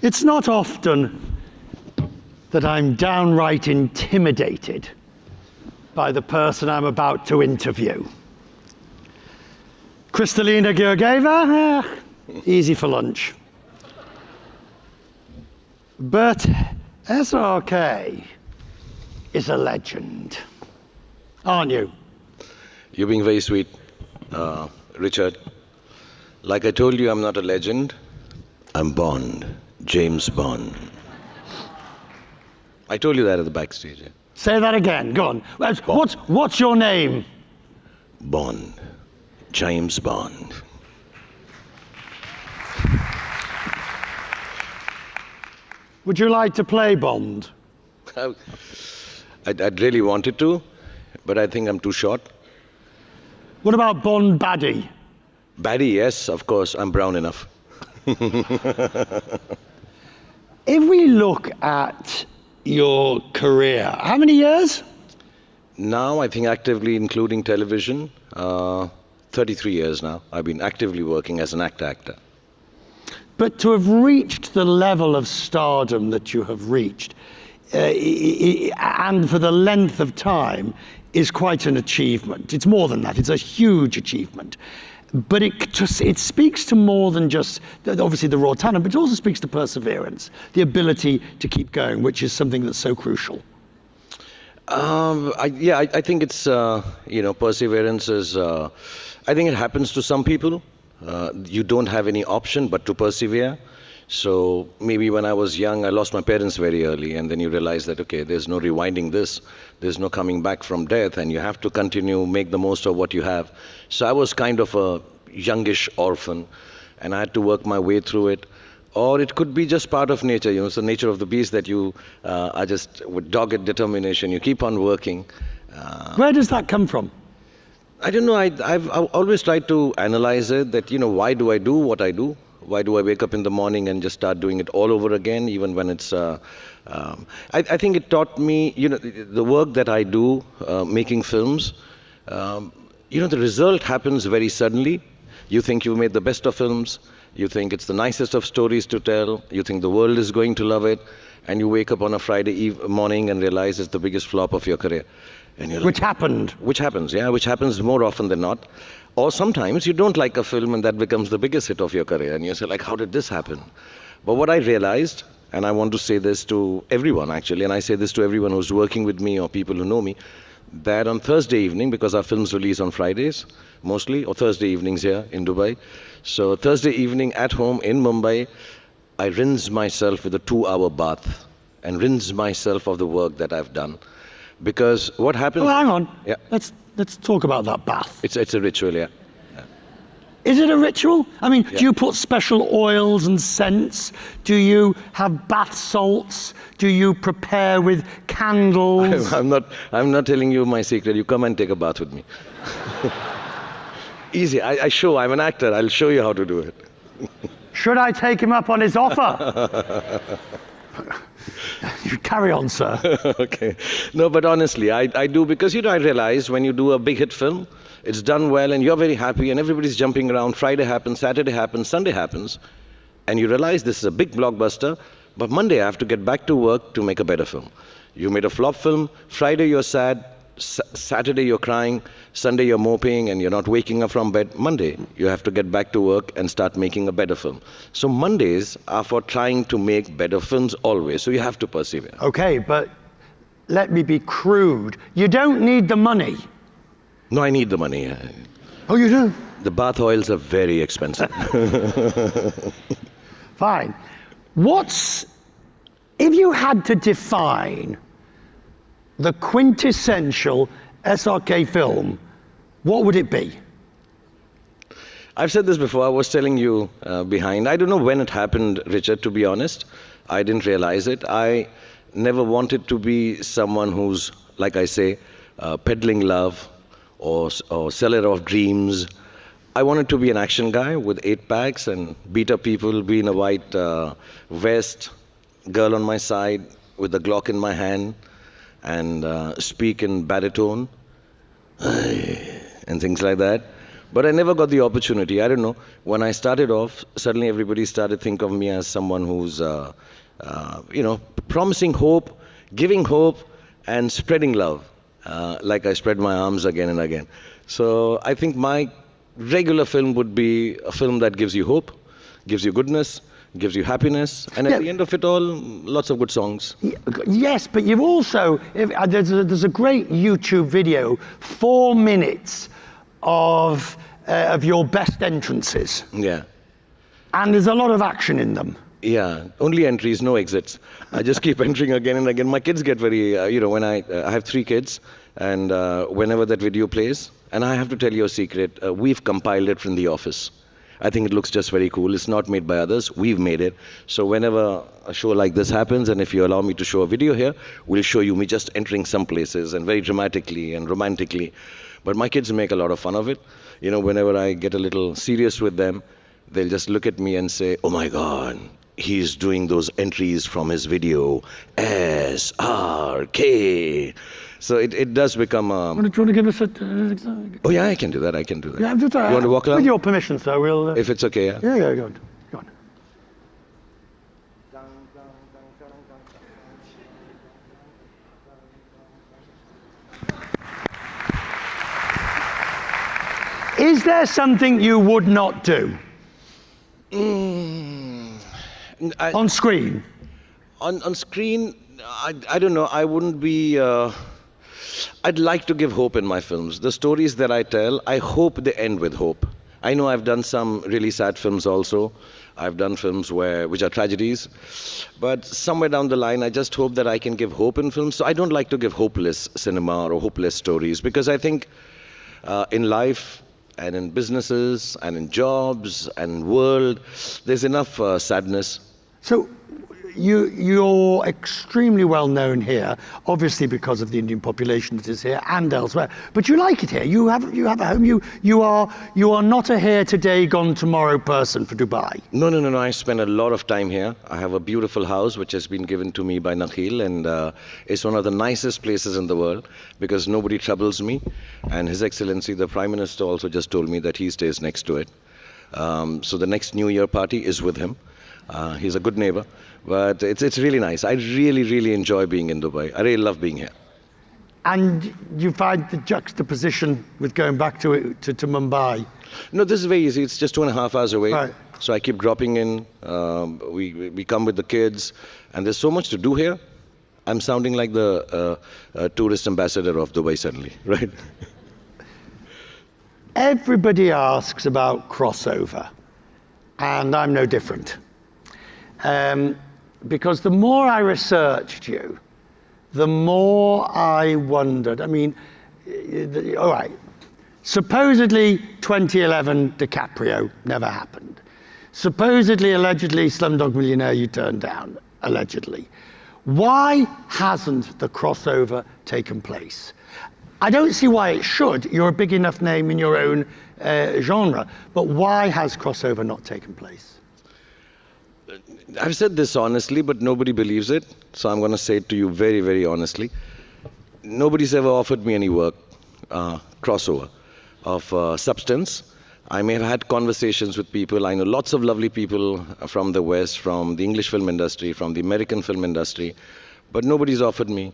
It's not often that I'm downright intimidated by the person I'm about to interview. Kristalina Georgieva, easy for lunch. But SRK is a legend, aren't you? You're being very sweet, Richard. Like I told you, I'm not a legend. I'm Bond, James Bond. I told you that at the backstage. Yeah. Say that again, go on. What's your name? Bond, James Bond. Would you like to play Bond? I'd really wanted to, but I think I'm too short. What about Bond Baddie? Baddie, yes, of course. I'm brown enough. If we look at your career, how many years? Now, I think actively including television, 33 years now. I've been actively working as an actor. But to have reached the level of stardom that you have reached, and for the length of time, is quite an achievement. It's more than that, it's a huge achievement. But it speaks to more than just, obviously, the raw talent, but it also speaks to perseverance, the ability to keep going, which is something that's so crucial. I think it's, perseverance is, I think it happens to some people. You don't have any option but to persevere. So maybe when I was young, I lost my parents very early, and then you realize that, okay, there's no rewinding this, there's no coming back from death, and you have to continue, make the most of what you have. So I was kind of a youngish orphan, and I had to work my way through it. Or it could be just part of nature, it's the nature of the beast that you are just with dogged determination, you keep on working. Where does that come from? I don't know, I've always tried to analyze it, that, why do I do what I do? Why do I wake up in the morning and just start doing it all over again, even when it's... I think it taught me, the work that I do, making films, the result happens very suddenly. You think you've made the best of films, you think it's the nicest of stories to tell, you think the world is going to love it, and you wake up on a Friday morning and realize it's the biggest flop of your career. And you're like, which happened? Which happens more often than not. Or sometimes you don't like a film and that becomes the biggest hit of your career, and you say, like, how did this happen? But what I realized, and I want to say this to everyone actually, and I say this to everyone who's working with me or people who know me, that on Thursday evening, because our films release on Fridays mostly, or Thursday evenings here in Dubai, so Thursday evening at home in Mumbai, I rinse myself with a 2-hour bath and rinse myself of the work that I've done. Because what happens... Well, hang on. Yeah. Let's talk about that bath. It's a ritual, yeah. Is it a ritual? I mean, yeah. Do you put special oils and scents? Do you have bath salts? Do you prepare with candles? I'm not telling you my secret. You come and take a bath with me. Easy. I'm an actor. I'll show you how to do it. Should I take him up on his offer? You carry on, sir. Okay. No, but honestly, I do, because, I realize when you do a big hit film, it's done well and you're very happy and everybody's jumping around. Friday happens, Saturday happens, Sunday happens, and you realize this is a big blockbuster, but Monday I have to get back to work to make a better film. You made a flop film, Friday you're sad, Saturday you're crying, Sunday you're moping and you're not waking up from bed. Monday, you have to get back to work and start making a better film. So Mondays are for trying to make better films always, so you have to persevere. Okay, but let me be crude. You don't need the money. No, I need the money. Oh, you do? The bath oils are very expensive. Fine. If you had to define the quintessential SRK film, what would it be? I've said this before. I was telling you behind. I don't know when it happened, Richard, to be honest. I didn't realize it. I never wanted to be someone who's, like I say, peddling love or seller of dreams. I wanted to be an action guy with 8-packs and beat up people, be in a white vest, girl on my side with a Glock in my hand, and speak in baritone and things like that. But I never got the opportunity. I don't know. When I started off, suddenly everybody started think of me as someone who's, promising hope, giving hope, and spreading love. Like I spread my arms again and again. So I think my regular film would be a film that gives you hope, gives you goodness, gives you happiness, and at the end of it all, lots of good songs. Yes, but you've also, there's a great YouTube video, 4 minutes of your best entrances. Yeah. And there's a lot of action in them. Yeah, only entries, no exits. I just keep entering again and again. My kids get very, when I have 3 kids, and whenever that video plays, and I have to tell you a secret, we've compiled it from the office. I think it looks just very cool. It's not made by others, we've made it. So whenever a show like this happens, and if you allow me to show a video here, we'll show you me just entering some places, and very dramatically and romantically. But my kids make a lot of fun of it. Whenever I get a little serious with them, they'll just look at me and say, "Oh my God, he's doing those entries from his video, SRK." So it does become a... Do you want to give us an example? Oh yeah, I can do that, Yeah, just, you want to walk along? With your permission, sir, we'll... If it's okay, yeah. Yeah, go on. Go on. Is there something you would not do? On screen? On screen, I don't know, I wouldn't be... I'd like to give hope in my films. The stories that I tell, I hope they end with hope. I know I've done some really sad films also. I've done films which are tragedies. But somewhere down the line, I just hope that I can give hope in films. So I don't like to give hopeless cinema or hopeless stories, because I think in life and in businesses and in jobs and world, there's enough sadness. So you're extremely well known here, obviously because of the Indian population that is here and elsewhere. But you like it here. You have a home. You are not a here today, gone tomorrow person for Dubai. No. I spend a lot of time here. I have a beautiful house which has been given to me by Nakhil, and it's one of the nicest places in the world because nobody troubles me. And His Excellency, the Prime Minister, also just told me that he stays next to it. So the next New Year party is with him. He's a good neighbor, but it's really nice. I really enjoy being in Dubai. I really love being here. And you find the juxtaposition with going back to Mumbai? No, this is very easy. It's just 2.5 hours away. Right. So I keep dropping in. We come with the kids, and there's so much to do here. I'm sounding like the tourist ambassador of Dubai suddenly, right? Everybody asks about crossover, and I'm no different. Because the more I researched you, the more I wondered. I mean, all right, supposedly 2011 DiCaprio never happened. Supposedly, allegedly, Slumdog Millionaire you turned down, allegedly. Why hasn't the crossover taken place? I don't see why it should. You're a big enough name in your own genre, but why has crossover not taken place? I've said this honestly, but nobody believes it. So I'm going to say it to you very honestly. Nobody's ever offered me any work, crossover, of substance. I may have had conversations with people. I know lots of lovely people from the West, from the English film industry, from the American film industry. But nobody's offered me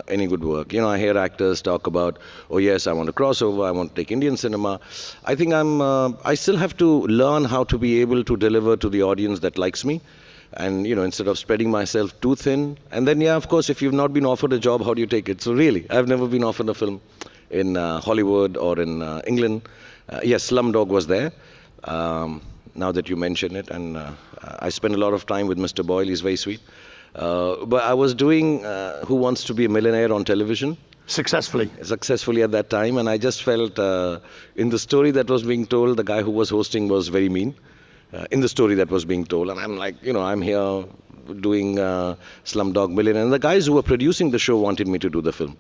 any good work. I hear actors talk about, oh yes, I want to crossover, I want to take Indian cinema. I think I still have to learn how to be able to deliver to the audience that likes me. And, instead of spreading myself too thin. And then, yeah, of course, if you've not been offered a job, how do you take it? So really, I've never been offered a film in Hollywood or in England. Yes, Slumdog was there, now that you mention it. And I spent a lot of time with Mr. Boyle, he's very sweet. But I was doing Who Wants to Be a Millionaire on television. Successfully at that time. And I just felt in the story that was being told, the guy who was hosting was very mean. In the story that was being told. And I'm like, I'm here doing Slumdog Millionaire. And the guys who were producing the show wanted me to do the film.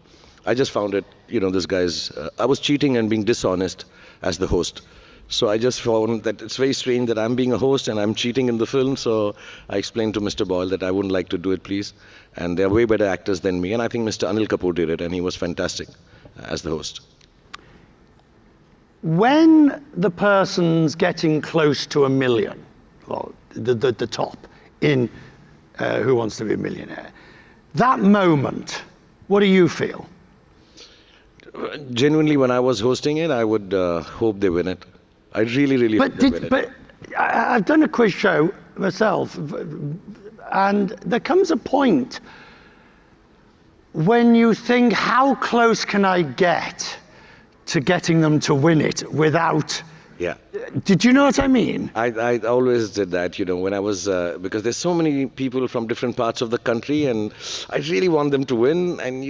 I just found it, this guy's, I was cheating and being dishonest as the host. So I just found that it's very strange that I'm being a host and I'm cheating in the film. So I explained to Mr. Boyle that I wouldn't like to do it, please. And they're way better actors than me. And I think Mr. Anil Kapoor did it, and he was fantastic as the host. when the person's getting close to 1 million, or the top in Who Wants to Be a Millionaire, that moment, what do you feel? Genuinely, when I was hosting it, I would hope they win it. I really, really hope they win it. But I've done a quiz show myself, and there comes a point when you think, how close can I get to getting them to win it without... Yeah. Did you know what I mean? I always did that, when I was, because there's so many people from different parts of the country, and I really want them to win, and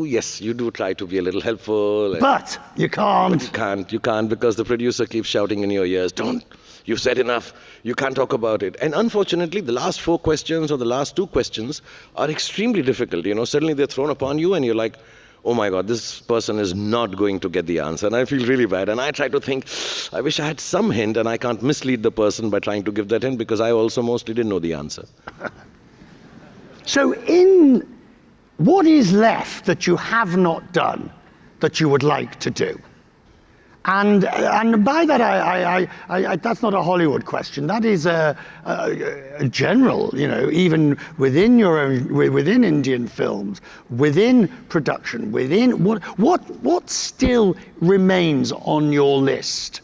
yes, you do try to be a little helpful. But you can't. You can't, because the producer keeps shouting in your ears, don't, you've said enough, you can't talk about it. And unfortunately, the last 4 questions or the last 2 questions are extremely difficult, Suddenly they're thrown upon you, and you're like, oh my God, this person is not going to get the answer. And I feel really bad. And I try to think, I wish I had some hint, and I can't mislead the person by trying to give that hint, because I also mostly didn't know the answer. So what is left that you have not done that you would like to do? And by that, I that's not a Hollywood question. That is a general, even within within Indian films, within production, within what still remains on your list?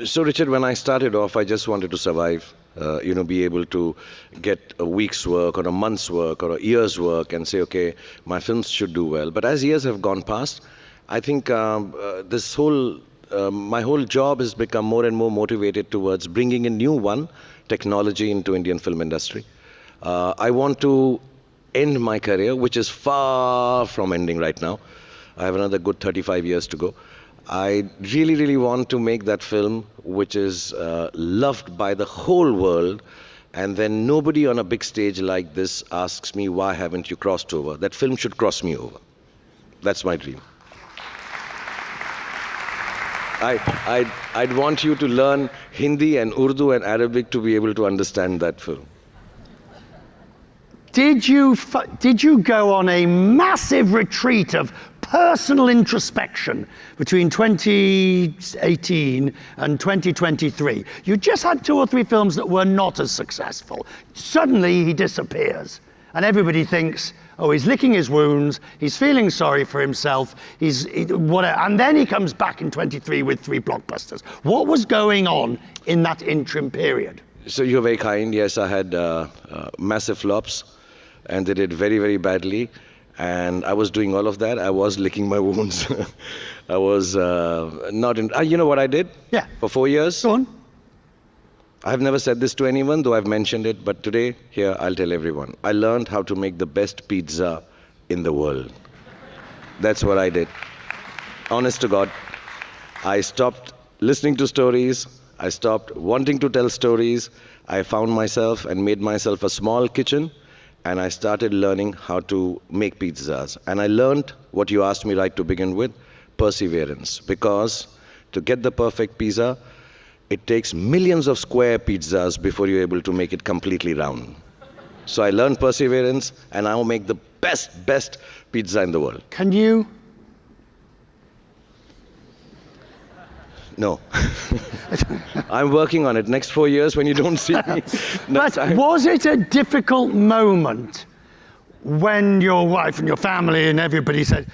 So, Richard, when I started off, I just wanted to survive. Be able to get a week's work or a month's work or a year's work and say, okay, my films should do well. But as years have gone past, I think my whole job has become more and more motivated towards bringing in new technology into Indian film industry. I want to end my career, which is far from ending right now. I have another good 35 years to go. I really, really want to make that film which is loved by the whole world, and then nobody on a big stage like this asks me, why haven't you crossed over? That film should cross me over. That's my dream. I'd want you to learn Hindi and Urdu and Arabic to be able to understand that film. Did you go on a massive retreat of personal introspection between 2018 and 2023? You just had 2 or 3 films that were not as successful. Suddenly he disappears, and everybody thinks, oh, he's licking his wounds, he's feeling sorry for himself, whatever. And then he comes back in 23 with 3 blockbusters. What was going on in that interim period? So you're very kind. Yes, I had massive flops, and they did very, very badly. And I was doing all of that. I was licking my wounds. I was not in... you know what I did? Yeah. For 4 years? Go on. I've never said this to anyone, though I've mentioned it, but today, here, I'll tell everyone. I learned how to make the best pizza in the world. That's what I did. Honest to God. I stopped listening to stories. I stopped wanting to tell stories. I found myself and made myself a small kitchen, and I started learning how to make pizzas. And I learned what you asked me right to begin with, perseverance. Because to get the perfect pizza, it takes millions of square pizzas before you're able to make it completely round. So I learned perseverance, and I will make the best pizza in the world. Can you? No. I'm working on it. Next 4 years, when you don't see me. But was it a difficult moment when your wife and your family and everybody said,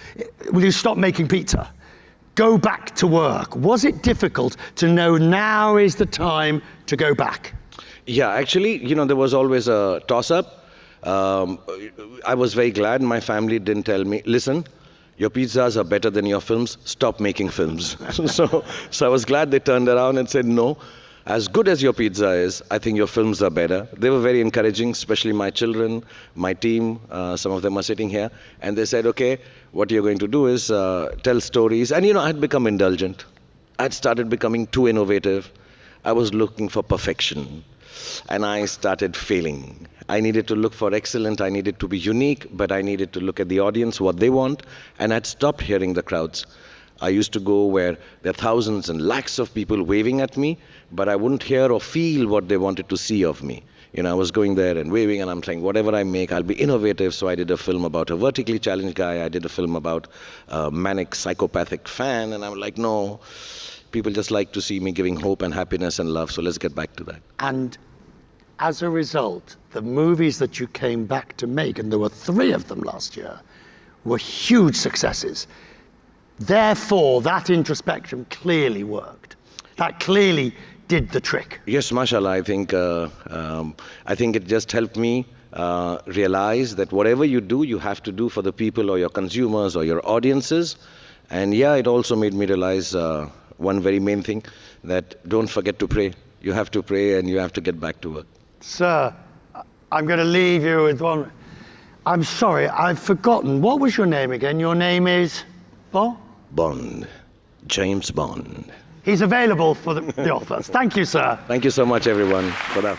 will you stop making pizza? Go back to work. Was it difficult to know now is the time to go back? Yeah, actually, there was always a toss-up. I was very glad my family didn't tell me, listen, your pizzas are better than your films, stop making films. So I was glad they turned around and said, no, as good as your pizza is, I think your films are better. They were very encouraging, especially my children, my team, some of them are sitting here, and they said, okay, what you're going to do is tell stories. And I had become indulgent. I'd started becoming too innovative. I was looking for perfection, and I started failing. I needed to look for excellent, I needed to be unique, but I needed to look at the audience, what they want, and I'd stopped hearing the crowds. I used to go where there are thousands and lakhs of people waving at me, but I wouldn't hear or feel what they wanted to see of me. I was going there and waving, and I'm saying, whatever I make, I'll be innovative. So I did a film about a vertically challenged guy. I did a film about a manic, psychopathic fan. And I'm like, no, people just like to see me giving hope and happiness and love. So let's get back to that. And as a result, the movies that you came back to make, and there were 3 of them last year, were huge successes. Therefore, that introspection clearly worked. That clearly did the trick. Yes, mashallah. I think it just helped me realize that whatever you do, you have to do for the people or your consumers or your audiences. And yeah, it also made me realize one very main thing, that don't forget to pray. You have to pray and you have to get back to work. Sir, I'm going to leave you with one. I'm sorry, I've forgotten. What was your name again? Your name is? Bond. James Bond. He's available for the offers. Thank you, sir. Thank you so much, everyone, for that.